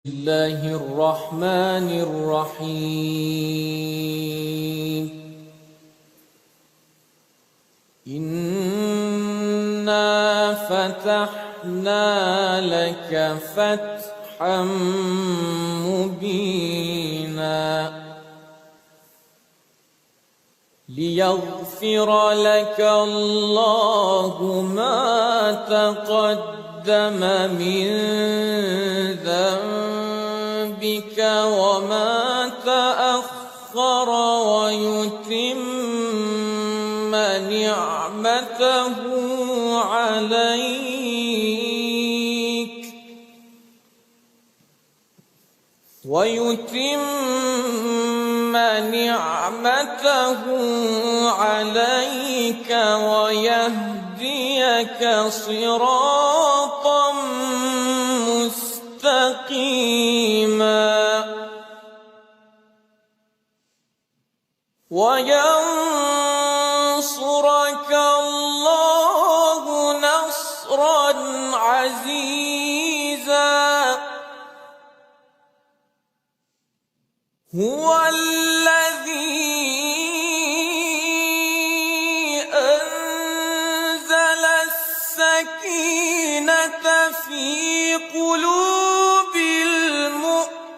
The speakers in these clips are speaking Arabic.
الله الرحمن الرحيم إنا فتحنا لك فتحا مبينا ليغفر لك الله ما تقدم من ذنبك وما تأخر ويتم نعمته عليك ويهديك صراطا مستقيما وينصرك الله نصرا عزيزا هو الذي أنزل السكينة في قلوب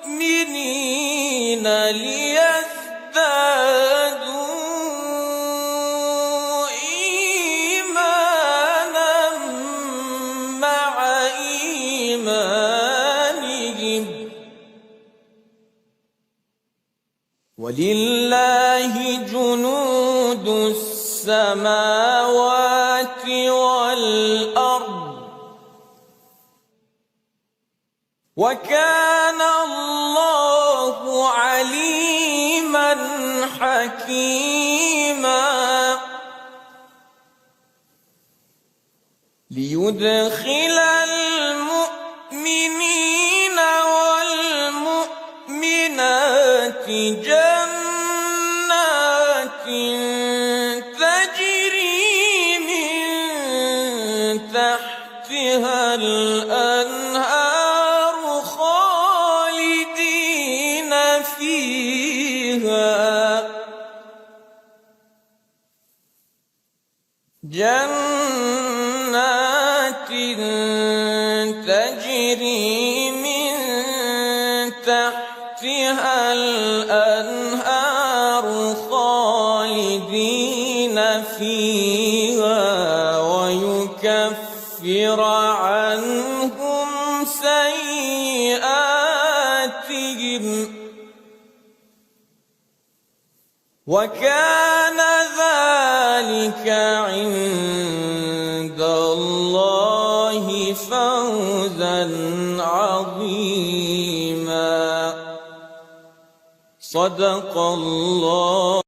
المؤمنين ليزدادوا إيمانا مع إيمانهم ولله جنود السماوات والأرض وكان الله عليما حكيما ليدخل المؤمنين والمؤمنات جنات تجري من تحتها الأنهار خالدين فيها جنات تجري من تحتها الأنهار خالدين فيها ويكفر عنهم سيئاتهم وكان ذلك عند الله فوزا عظيما صدق الله